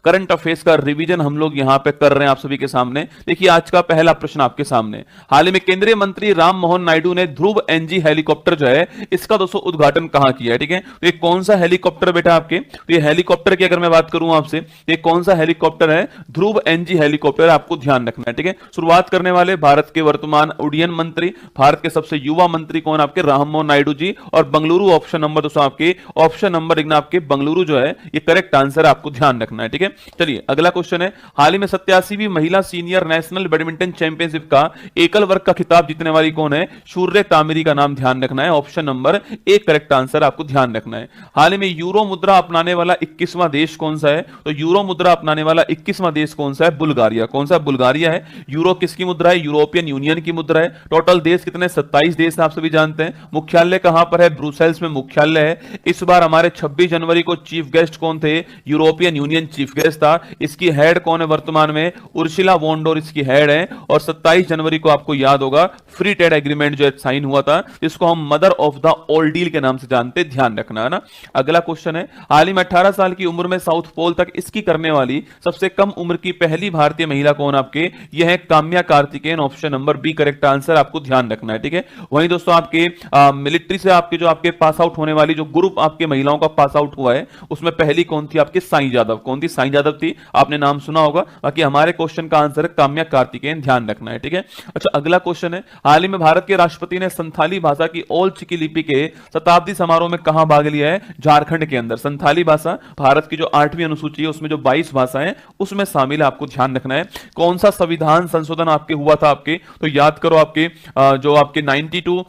Current affairs का revision हम लोग यहां पे कर रहे हैं आप सभी के सामने। देखिए आज का पहला प्रश्न आपके सामने, हाल ही में केंद्रीय मंत्री राम मोहन नायडू ने ध्रुव एनजी हेलीकॉप्टर जो है इसका दोस्तों उद्घाटन कहां किया है, ठीक है। तो ये कौन सा हेलीकॉप्टर बेटा आपके, तो ये हेलीकॉप्टर की अगर मैं बात करूं आपसे, ये कौन सा हेलीकॉप्टर है, ध्रुव एनजी हेलीकॉप्टर, आपको ध्यान रखना है, ठीक है। शुरुआत करने वाले भारत के वर्तमान उड्डयन मंत्री, भारत के सबसे युवा मंत्री कौन, आपके राम मोहन नायडू जी। और बंगलुरु ऑप्शन नंबर दोस्तों आपके, ऑप्शन नंबर एक ना आपके बंगलुरु जो है ये करेक्ट आंसर आपको ध्यान रखना है, ठीक है। चलिए अगला क्वेश्चन है, हाल ही में 87वीं महिला सीनियर नेशनल बैडमिंटन चैंपियनशिप का एकल वर्ग का खिताब जीतने वाली कौन है, शूर्य तामिरी का नाम ध्यान रखना है, ऑप्शन नंबर एक करेक्ट आंसर आपको ध्यान रखना है। हाल ही में यूरो मुद्रा अपनाने वाला 21वां देश कौन सा है, तो यूरो मुद्रा अपनाने वाला 21वां देश कौन सा है, बुल्गारिया। कौन सा, बुल्गारिया है। यूरो किसकी मुद्रा है, यूरोपियन यूनियन की मुद्रा है। टोटल देश कितने, 27 देश आप सभी जानते हैं। मुख्यालय कहां पर है, ब्रुसेल्स में मुख्यालय है। इस बार हमारे 26 जनवरी को चीफ गेस्ट कौन थे, यूरोपियन यूनियन चीफ गेस्ट था। इसकी हेड कौन है वर्तमान में, उर्सुला वॉन डर इसकी हेड है। और 27 जनवरी को आपको याद होगा फ्री ट्रेड एग्रीमेंट जो साइन हुआ था, जिसको हम mother of the all deal के नाम से जानते, ध्यान रखना है ना। अगला क्वेश्चन है, हाल ही में 18 साल की उम्र में साउथ पोल तक इसकी करने वाली सबसे कम उम्र की पहली भारतीय महिला कौन आपके, यह है Kamya Karthikeyan, option number B correct answer आपको ध्यान रखना है, ठीक है। वहीं दोस्तों आपके मिलिट्री से आपके जो आपके पास आउट होने वाली जो ग्रुप आपके महिलाओं का पास आउट हुआ है, उसमें पहली कौन थी आपकी, साई यादव। कौन थी, साई यादव थी, आपने नाम सुना होगा। बाकी हमारे क्वेश्चन का आंसर है काम्या कार्तिकेयन, ध्यान रखना है, ठीक है। अच्छा अगला क्वेश्चन है, हाल ही में भारत के राष्ट्रपति ने संथाली भाषा की ओल चिकी लिपि के शताब्दी समारोह में कहां भाग लिया है, झारखंड के अंदर। संथाली भाषा भारत की जो 8वीं अनुसूची है उसमें जो 22 भाषाएं उसमें शामिल है, आपको ध्यान रखना है। कौन सा संविधान संशोधन आपके हुआ था आपके, तो याद करो आपके जो आपके 92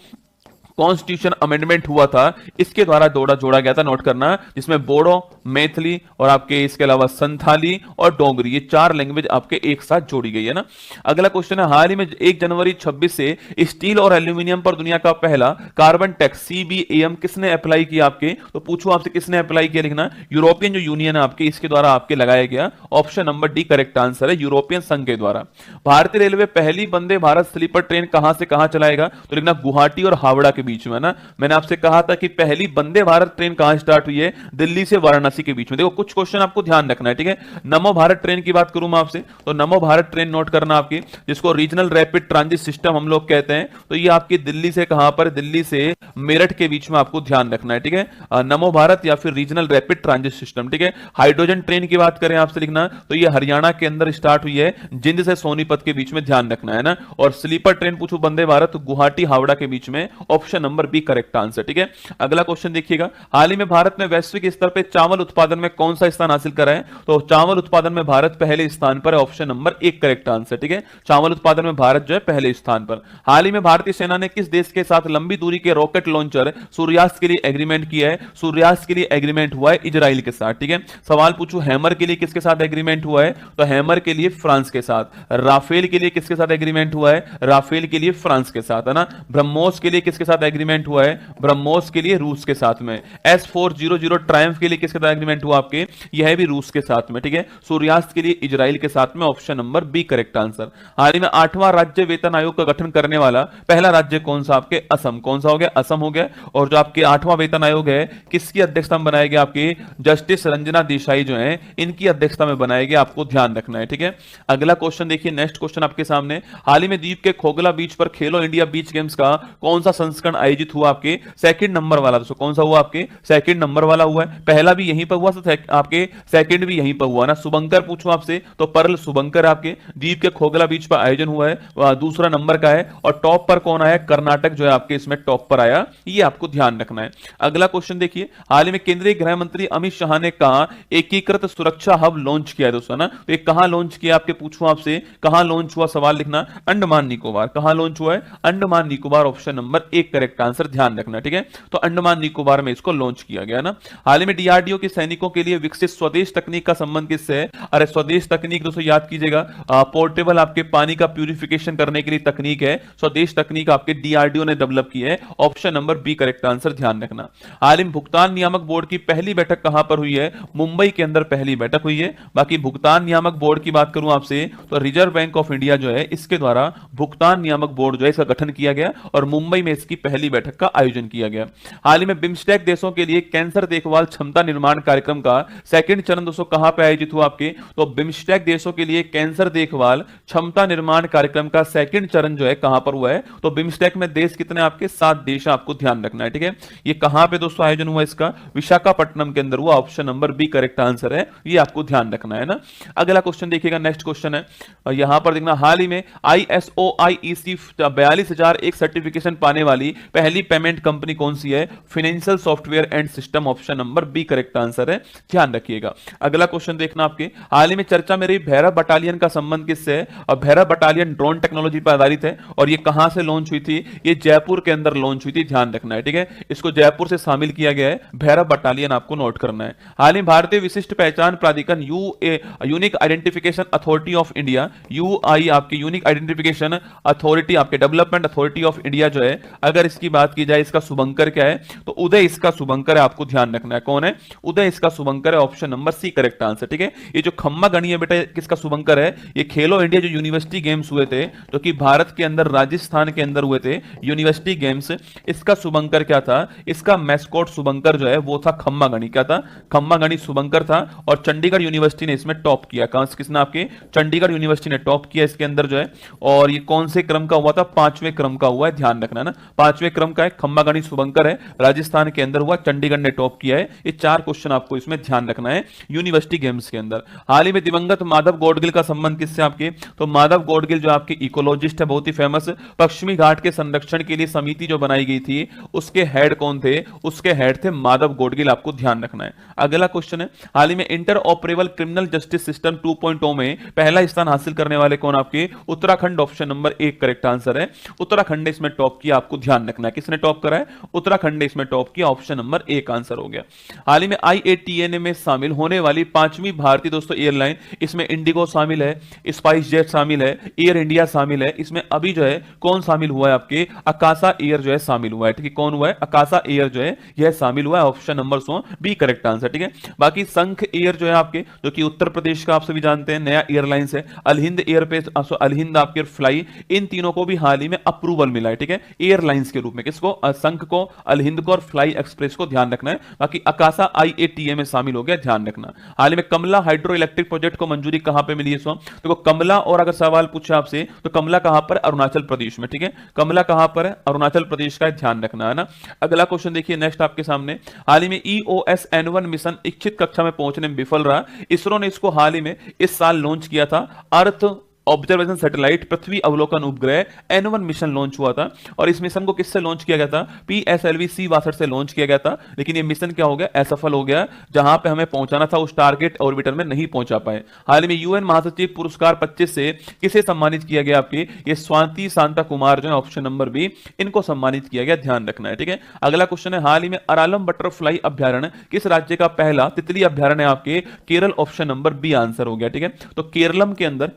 कॉन्स्टिट्यूशन अमेंडमेंट हुआ था, इसके द्वारा जोड़ा गया था, नोट करना, जिसमें बोडो, मैथिली और आपके इसके अलावा संथाली और डोगरी, ये 4 लैंग्वेज आपके एक साथ जोड़ी गई है ना। अगला क्वेश्चन है, हाल ही में 1 जनवरी 26 से स्टील और एल्यूमिनियम पर दुनिया का पहला कार्बन टैक्स CBAM किसने अप्लाई किया आपके, तो पूछो आपसे किसने अप्लाई किया, लिखना यूरोपियन जो यूनियन है आपके, इसके द्वारा आपके लगाया गया, option number D correct answer है, यूरोपियन संघ के द्वारा। भारतीय रेलवे पहली वंदे भारत स्लीपर ट्रेन कहां से कहां चलाएगा, तो लिखना गुवाहाटी और हावड़ा के बीच में ना। मैंने आपसे कहा था कि पहली वंदे भारत ट्रेन कहां स्टार्ट हुई है, दिल्ली से वाराणसी के बीच में। देखो कुछ क्वेश्चन आपको ध्यान रखना है, ठीक है। नमो भारत ट्रेन की बात करूं मैं आपसे, तो नमो भारत ट्रेन नोट करना आपकी, जिसको रीजनल रैपिड ट्रांजिट सिस्टम हम लोग कहते हैं। तो ये आपकी दिल्ली से कहां पर, दिल्ली से मेरठ के बीच में आपको ध्यान रखना है, ठीक है। नमो भारत या फिर रीजनल रैपिड ट्रांजिट सिस्टम, ठीक है। हाइड्रोजन ट्रेन की बात करें आपसे, लिखना तो ये हरियाणा के अंदर स्टार्ट हुई है, जिंद से सोनीपत के बीच में, ध्यान रखना है ना। और स्लीपर ट्रेन पूछो वंदे भारत, गुवाहाटी हावड़ा के बीच में, option number B correct answer, ठीक है। अगला क्वेश्चन देखिएगा, हाल ही में भारत ने वैश्विक स्तर पर चावल उत्पादन में कौन सा स्थान हासिल करा है, तो चावल उत्पादन में भारत पहले स्थान पर है, ऑप्शन नंबर एक करेक्ट आंसर, ठीक है। चावल उत्पादन में भारत जो है पहले स्थान पर। हाल ही में भारतीय सेना ने किस देश के साथ लंबी दूरी के रॉकेट लॉन्चर सूर्यास्त के लिए एग्रीमेंट किया है, सूर्यास्त के लिए एग्रीमेंट हुआ है इजराइल के साथ, ठीक है। सवाल पूछू हैमर के लिए किसके साथ एग्रीमेंट हुआ है, तो हैमर के लिए फ्रांस के साथ। राफेल के लिए किसके साथ एग्रीमेंट हुआ है, राफेल के लिए फ्रांस के साथ, है ना। ब्रह्मोस के लिए किसके साथ एग्रीमेंट हुआ है, ब्रह्मोस के लिए रूस के साथ में। S400 ट्रायम्फ के लिए किसके साथ एग्रीमेंट हुआ आपके, यह भी रूस के साथ में, ठीक है। सूर्यास्त के लिए इजराइल के साथ में, option number B correct answer. हाल ही में 8वां राज्य वेतन आयोग का गठन करने वाला पहला राज्य कौन सा आपके, असम। कौन सा हो गया, असम हो गया। और जो आपके 8वां वेतन आयोग है किसकी अध्यक्षता में बनाया गया, आपकी जस्टिस रंजना देसाई जो है इनकी अध्यक्षता में बनाया गया, आपको ध्यान रखना है, ठीक है। अगला क्वेश्चन देखिए, नेक्स्ट क्वेश्चन आपके सामने, हाल ही में द्वीप के खोगला बीच पर खेलो इंडिया बीच गेम्स का कौन सा संस्करण आयोजित हुआ आपके, सेकंड नंबर वाला। दोस्तों कौन सा हुआ आपके, सेकंड नंबर वाला हुआ है। पहला भी यहीं पर हुआ, आपके सेकंड भी यहीं पर हुआ ना। शुभंकर पूछो आपसे, तो पर्ल शुभंकर आपके द्वीप के खोगला बीच पर आयोजन हुआ है, दूसरा नंबर का है। और टॉप पर कौन आया, कर्नाटक जो है आपके इसमें टॉप पर आया, ये आपको ध्यान रखना है। अगला क्वेश्चन देखिए, हाल ही में केंद्रीय गृह मंत्री अमित शाह ने कहा एकीकृत सुरक्षा हब लॉन्च किया है दोस्तों ना। तो ये कहां लॉन्च किया, आपके पूछूं आपसे कहां लॉन्च हुआ, सवाल लिखना अंडमान निकोबार। कहां लॉन्च हुआ है, अंडमान निकोबार, ऑप्शन नंबर एक करेक्ट आंसर, ध्यान रखना, ठीक है। तो अंडमान निकोबार में इसको लॉन्च किया गया ना। हाल ही में डीआरडीओ के सैनिकों के लिए विकसित स्वदेश तकनीक का संबंध किससे है, अरे स्वदेश तकनीक दोस्तों याद कीजिएगा, पोर्टेबल आपके पानी का प्यूरिफिकेशन करने के लिए तकनीक है, स्वदेश तकनीक आपके डीआरडीओ ने डेवलप की है, option number B correct answer, ध्यान रखना। हाल ही में भुगतान नियामक बोर्ड की पहली बैठक कहां पर हुई है, मुंबई के अंदर पहली बैठक हुई है। बाकी भुगतान नियामक बोर्ड की बात करूं आपसे, तो रिजर्व बैंक ऑफ इंडिया जो है इसके द्वारा भुगतान नियामक बोर्ड जो है इसका गठन किया गया और मुंबई में इसकी पहली बैठक का आयोजन किया गया। हाल ही में बिम्स्टेक देशों के लिए कैंसर देखभाल क्षमता निर्माण कार्यक्रम का सेकंड चरण दोस्तों कहां पे आयोजित हुआ आपके, तो बिम्स्टेक देशों के लिए कैंसर देखभाल क्षमता निर्माण कार्यक्रम का सेकंड चरण जो है कहां पर हुआ है, तो बिम्स्टेक में देश कितने आपके 7 देश आपको ध्यान रखना है, ठीक है। ये कहां पे दोस्तों आयोजन हुआ इसका, विशाखापट्टनम के अंदर हुआ, option number B correct answer है, ये आपको ध्यान रखना है ना। अगला क्वेश्चन देखिएगा, नेक्स्ट क्वेश्चन है यहां पर देखना, हाल ही में ISO IEC 42001 सर्टिफिकेशन पाने वाली पहली पेमेंट कंपनी कौन सी है, financial software and system, option number B correct answer है, ध्यान रखिएगा। अगला क्वेश्चन देखना आपके, हाल ही में चर्चा में रही भैरव बटालियन का संबंध किससे है, और भैरव बटालियन ड्रोन टेक्नोलॉजी पर आधारित है, और ये कहां से लॉन्च हुई थी, ये जयपुर के अंदर लॉन्च हुई थी, ध्यान रखना है, ठीक है। इसको जयपुर से शामिल किया गया है, भैरव बटालियन आपको नोट करना है। हाल ही भारतीय विशिष्ट पहचान प्राधिकरण unique identification authority of India, UI आपकी यूनिक आइडेंटिफिकेशन अथॉरिटी, आपके डेवलपमेंट अथॉरिटी ऑफ इंडिया जो है, अगर इसकी बात की जाए इसका शुभंकर क्या है, तो उदय इसका शुभंकर है, आपको ध्यान रखना है, कौन है, उदय इसका शुभंकर है, option number C correct answer, ठीक है। ये जो खम्मा गणी है बेटा किसका शुभंकर है, ये खेलो इंडिया जो यूनिवर्सिटी गेम्स हुए थे, जो कि भारत के अंदर राजस्थान के अंदर हुए थे यूनिवर्सिटी गेम्स, इसका शुभंकर क्या था, इसका मैस्कॉट शुभंकर जो है वो था खम्मा गणी, क्या था, खम्मा गणी शुभंकर था, और चंडीगढ़ यूनिवर्सिटी ने इसमें टॉप किया, किसने आपके चंडीगढ़ यूनिवर्सिटी ने टॉप किया इसके अंदर जो है, और ये कौन से क्रम का हुआ था, 5वें क्रम का हुआ है, ध्यान रखना ना, 5वें क्रम का है, खम्मा गणी शुभंकर है, राजस्थान के अंदर हुआ, चंडीगढ़ ने टॉप किया है। ये 4 क्वेश्चन आपको इसमें ध्यान रखना है यूनिवर्सिटी गेम्स के अंदर। हाल ही में दिवंगत माधव गौडगिल का संबंध किससे आपके, तो माधव गौडगिल जो आपके इकोलॉजिस्ट है, बहुत ही फेमस, पश्चिमी घाट के संरक्षण के लिए समिति जो बनाई गई थी उसके हेड कौन थे, उसके हेड थे माधव गौडगिल, आपको ध्यान रखना है। अगला क्वेश्चन है, हाल ही में inter operable criminal justice system 2.0 में पहला स्थान हासिल करने वाले कौन आपके, Uttarakhand, option number 1 correct answer है, उत्तराखंड ने इसमें टॉप किया, आपको ध्यान रखना है, किसने टॉप करा है, उत्तराखंड ने इसमें टॉप किया, ऑप्शन नंबर 1 आंसर हो गया। हाल ही में IATN में शामिल होने वाली 5वीं भारतीय दोस्तों एयरलाइन, इसमें इंडिगो शामिल है, स्पाइस जेट शामिल है, एयर इंडिया शामिल है, इसमें अभी जो है कौन शामिल हुआ है आपके, अकाशा एयर जो है शामिल हुआ है, ठीक है, कौन हुआ है, अकाशा एयर जो है यह शामिल हुआ है, option number 100 B correct answer, ठीक है। बाकी संख एयर जो है आपके, जो कि उत्तर प्रदेश का आप सभी जानते हैं नया एयरलाइंस है, अलहिंद एयर पे अलहिंद आपके फ्लाई, इन तीनों को भी हाल ही में अप्रूवल मिला है, ठीक है, एयरलाइंस के रूप में, किसको, संख को, अलहिंद को और फ्लाई एक्सप्रेस को, ध्यान रखना है। बाकी अकाशा IATA में शामिल हो गया, ध्यान रखना। हाल ही में कमला हाइड्रो इलेक्ट्रिक प्रोजेक्ट को मंजूरी कहां पे मिली है, देखो कमला, और अगर सवाल पूछे आपसे तो कमला कहां पर, अरुणाचल प्रदेश में, ठीक है, कमला कहां पर है, अरुणाचल प्रदेश का, ध्यान रखना है ना। अगला क्वेश्चन देखिए नेक्स्ट आपके सामने, हाल ही में EOS N1 मिशन इच्छित कक्षा में पहुंचने में विफल रहा, इसरो ने इसको हाल ही में इस साल लॉन्च किया था, अर्थ ऑब्जर्वेशन सैटेलाइट पृथ्वी अवलोकन उपग्रह N1 मिशन लॉन्च हुआ था, और इस मिशन को किससे लॉन्च किया गया था, PSLV C62 से लॉन्च किया गया था, लेकिन ये मिशन क्या हो गया, असफल हो गया, जहां पे हमें पहुंचाना था उस टारगेट ऑर्बिटर में नहीं पहुंचा पाए। हाल ही में UN महासचिव पुरस्कार 25 से किसे सम्मानित किया गया आपके, ये स्वाति शांता कुमार जो है, ऑप्शन नंबर बी, इनको सम्मानित किया गया, ध्यान रखना है, ठीक है। अगला क्वेश्चन है, हाल ही में अरालम बटरफ्लाई अभ्यारण्य किस राज्य का पहला तितली अभ्यारण्य आपके, Kerala, option number B answer हो गया, ठीक है। तो केरलम के अंदर,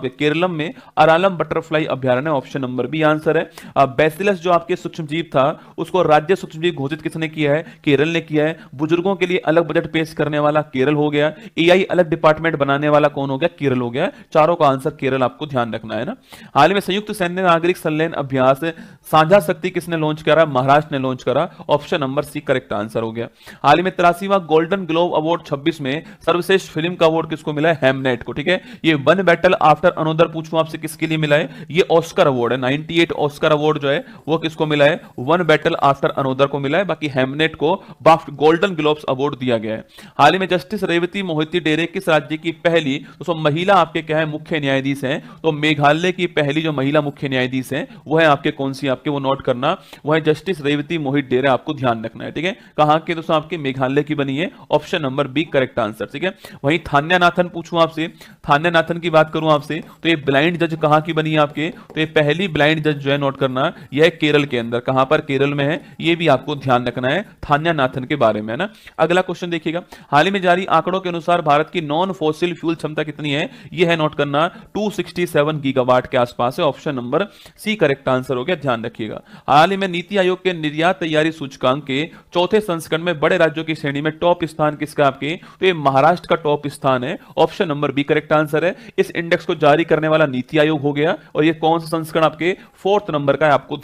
केरलम में अरालम बटरफ्लाई अभ्यारण्य, ऑप्शन नंबर बी आंसर है। बैसिलस जो आपके सूक्ष्मजीव था उसको राज्य सूक्ष्मजीव घोषित किसने किया है, केरल ने किया है। बुजुर्गों के लिए अलग बजट पेश करने वाला केरल हो गया। AI अलग डिपार्टमेंट बनाने वाला कौन हो गया, केरल हो गया। चारों का आंसर केरल आपको ध्यान रखना है ना। हाल ही में संयुक्त सैन्य नागरिक संलयन अभ्यास साझा शक्ति किसने लॉन्च करा, महाराष्ट्र ने लॉन्च करा, option number C correct answer हो गया। हाल ही में 83वां गोल्डन ग्लोब अवार्ड 26 में सर्वश्रेष्ठ फिल्म का अवार्ड किसको मिला है, हेमनेट को, ठीक है। ये वन बैटल आफ्टर अनोदर पूछूं आपसे किसके लिए मिला है, ये ऑस्कर अवार्ड है। 98 ऑस्कर अवार्ड जो है वो किसको मिला है, वन बैटल आफ्टर अनोदर को मिला है। बाकी हेमनेट को गोल्डन ग्लोब्स अवार्ड दिया गया है। हाल ही में जस्टिस रेवती मोहिती डेरे किस राज्य की पहली तो महिला आपके क्या है, मुख्य न्यायाधीश हैं। तो मेघालय की पहली जो महिला मुख्य न्यायाधीश हैं वो है आपके कौन सी, आपके वो नोट करना, वो है जस्टिस रेवती मोहित डेरे, आपको ध्यान रखना है, ठीक है। कहां के दोस्तों, आपके मेघालय की बनी है, option number B correct answer, ठीक है। वहीं थान्यानाथन पूछूं आपसे, थान्यानाथन की बात करूं आपसे तो ये ब्लाइंड जज कहां की बनी है आपके, तो ये पहली ब्लाइंड जज जो है नोट करना, यह केरल के अंदर, कहां पर, केरल में है। ये भी आपको ध्यान रखना है थान्यानाथन के बारे में, है ना। अगला क्वेश्चन देखिएगा, हाल ही में जारी आंकड़ों के अनुसार भारत की नॉन फॉसिल फ्यूल क्षमता कितनी है, यह है नोट करना 267 गीगावाट के आसपास है, option number C correct answer हो गया, ध्यान रखिएगा। हाल ही में नीति आयोग के निर्यात तैयारी सूचकांक के चौथे संस्करण में बड़े राज्यों की श्रेणी में टॉप स्थान किसका आपके, तो ये महाराष्ट्र का टॉप स्थान है, option number B correct answer है। इस इंडेक्स को जारी करने वाला नीति आयोग हो गया, और ये कौन सा संस्करण आपके 4th नंबर का है, आपको